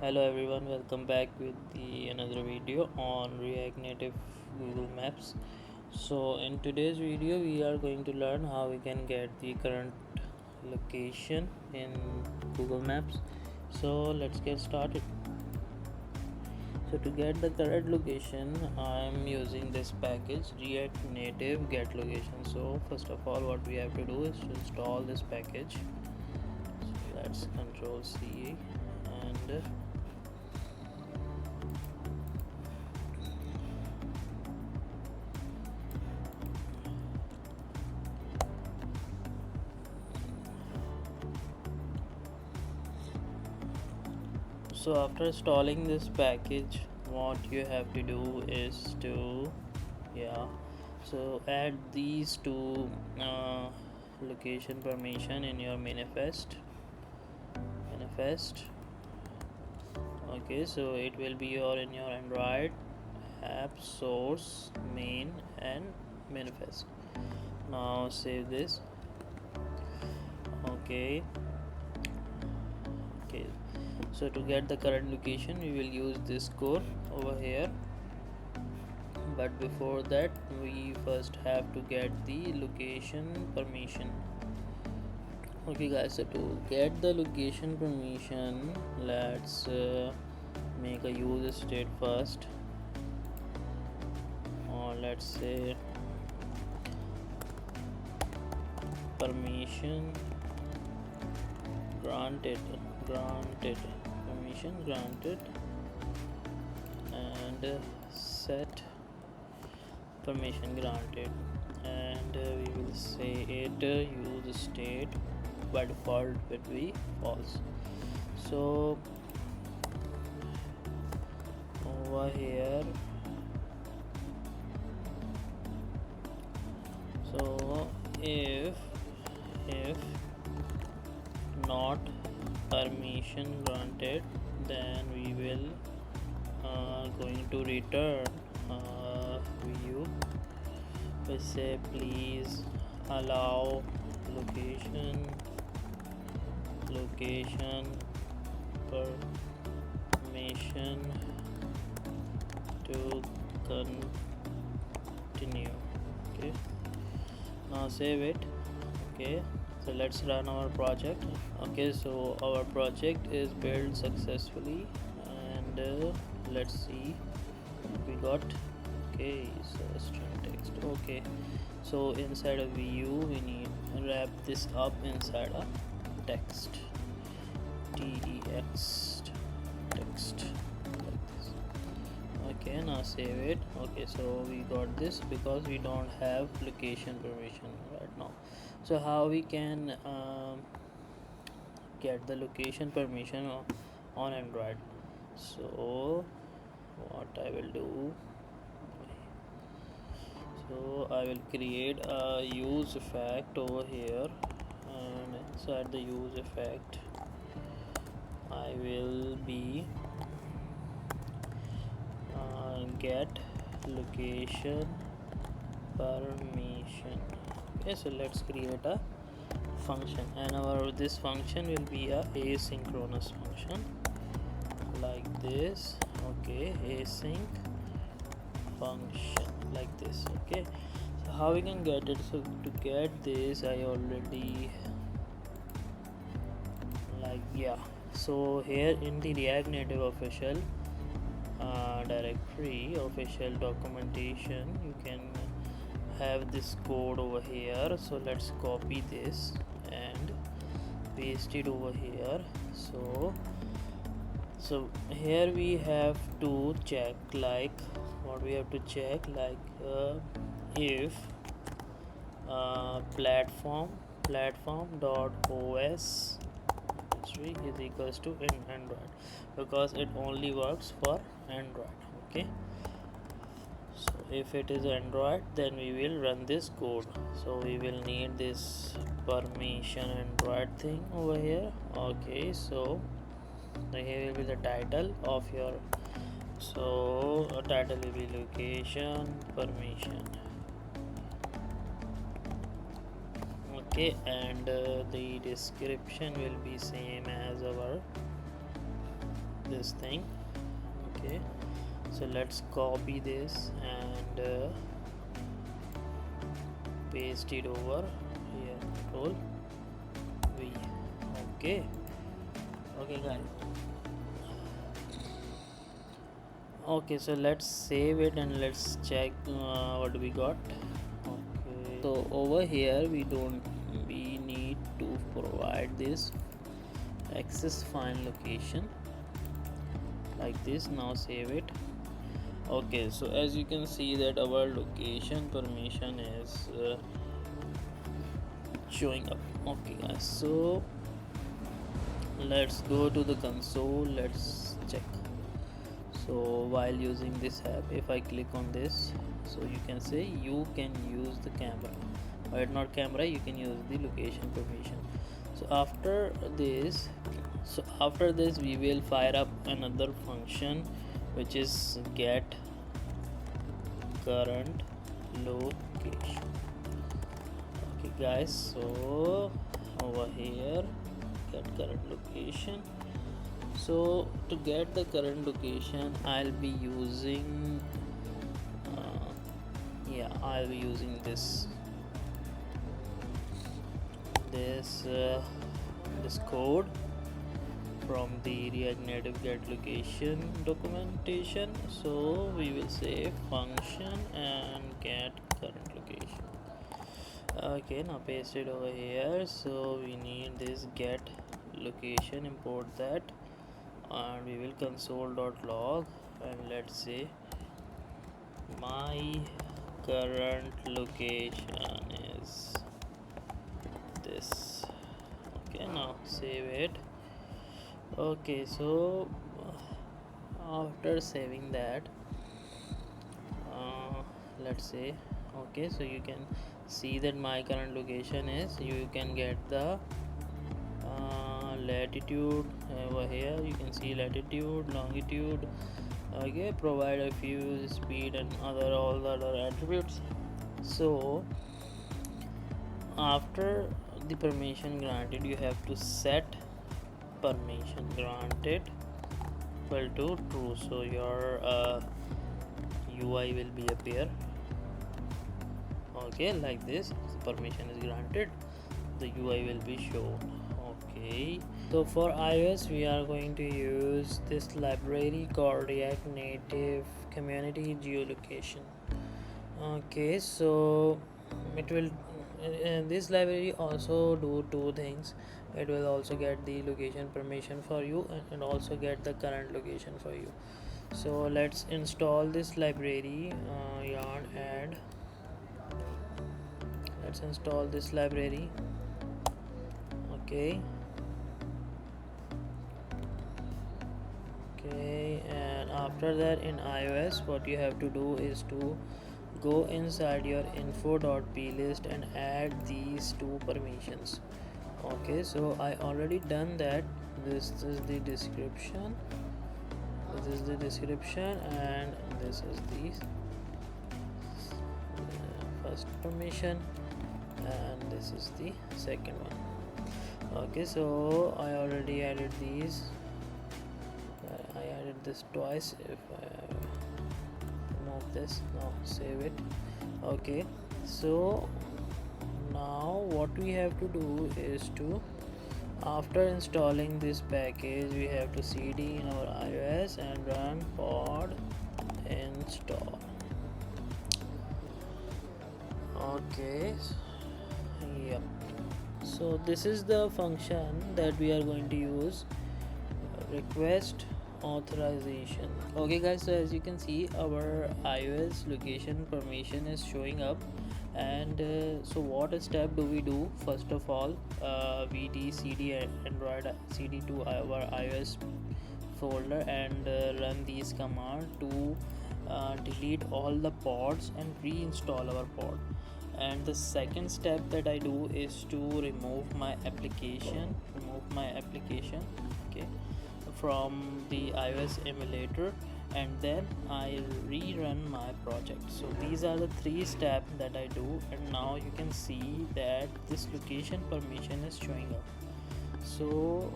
Hello everyone, welcome back with the another video on React Native Google Maps. So in today's video we are going to learn how we can get the current location in Google Maps. So let's get started. So to get the current location I'm using this package React Native Get Location. So first of all what we have to do is to install this package. So let's control C and so after installing this package what you have to do is to add these two location permission in your manifest. Okay, so it will be in your Android app source main and manifest. Now save this. Okay, so to get the current location we will use this code over here, but before that we first have to get the location permission. Okay guys, so to get the location permission let's make a user state first, or let's say permission granted permission granted and set permission granted, and we will say it use state by default will be false. So over here, so if not permission granted, then we will going to return view. We say please allow location permission to continue. Okay, now save it. Okay, so let's run our project. Okay, so our project is built successfully, and let's see we got. Okay, so string text. Okay, so inside a view we need to wrap this up inside a text text like this. Okay, now save it. Okay, so we got this because we don't have location permission right now. So how we can get the location permission on Android? So what I will do, so I will create a use effect over here, and inside the use effect I will be get location permission. Okay, so let's create a function, and this function will be a asynchronous function like this. Okay, async function like this. Okay, so how we can get it? So to get this I already so here in the React Native official directory, official documentation, you can have this code over here. So let's copy this and paste it over here. So here we have to check, like what we have to check, like if platform.os is equals to in Android, because it only works for Android. Okay, so if it is Android then we will run this code. So we will need this permission Android thing over here. Okay, so here will be the title of your, so a title will be location permission. Okay, and the description will be same as our this thing. Okay, so let's copy this and paste it over here. Control V. Okay, okay guys. Okay, so let's save it and let's check what we got. Okay, so over here we need to provide this access find location like this. Now save it. Okay, so as you can see that our location permission is showing up. Okay guys, so let's go to the console, let's check. So while using this app, if I click on this, so you can say you can use the camera, but not camera, you can use the location permission. So after this we will fire up another function which is get current location. Okay guys, so over here get current location. So to get the current location I'll be using this code from the React Native get location documentation. So we will say function and get current location. Okay, now paste it over here. So we need this get location, import that, and we will console.log and let's say my current location is this. Okay, now save it. Okay, so after saving that, let's say, okay, so you can see that my current location is, you can get the latitude over here. You can see latitude, longitude. Okay, provide a few speed and all the other attributes. So after the permission granted, you have to set permission granted equal to true, so your UI will be appear. Okay, like this, permission is granted, the UI will be shown. Okay, so for iOS we are going to use this library called React Native Community Geolocation. Okay, so it will this library also do two things. It will also get the location permission for you and also get the current location for you. So let's install this library, yarn add. Let's install this library. Okay, and after that in iOS what you have to do is to go inside your info.plist and add these two permissions. Okay, so I already done that. This is the description, and this is the first permission, and this is the second one. Okay, so I already added these. I added this twice. If I remove this, now save it. Okay, so now what we have to do is to, after installing this package, we have to cd in our iOS and run pod install. Okay, yep. So this is the function that we are going to use, request authorization. Okay guys, so as you can see our iOS location permission is showing up, and so what step do we do? First of all, we cd android cd to our iOS folder and run these commands to delete all the pods and reinstall our pod. And the second step that I do is to remove my application, okay, from the iOS emulator, and then I rerun my project. So these are the three steps that I do, and now you can see that this location permission is showing up. So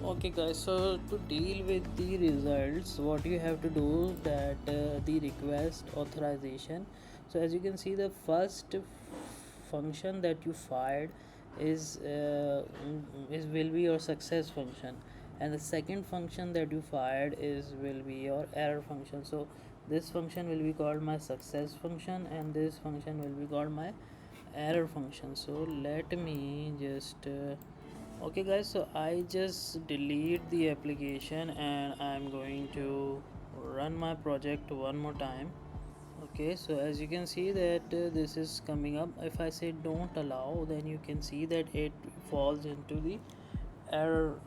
Okay guys, so to deal with the results, what you have to do that the request authorization. So as you can see, the first function that you fired is will be your success function, and the second function that you fired is will be your error function. So this function will be called my success function, and this function will be called my error function. So let me just okay guys, so I just delete the application and I'm going to run my project one more time. Okay, so as you can see that this is coming up. If I say don't allow, then you can see that it falls into the error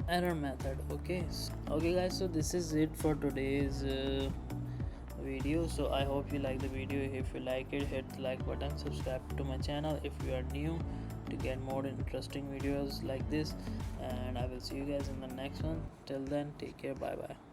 error method. Okay, okay guys, so this is it for today's video. So I hope you like the video. If you like it, hit the like button, subscribe to my channel if you are new to get more interesting videos like this, and I will see you guys in the next one. Till then, take care, bye bye.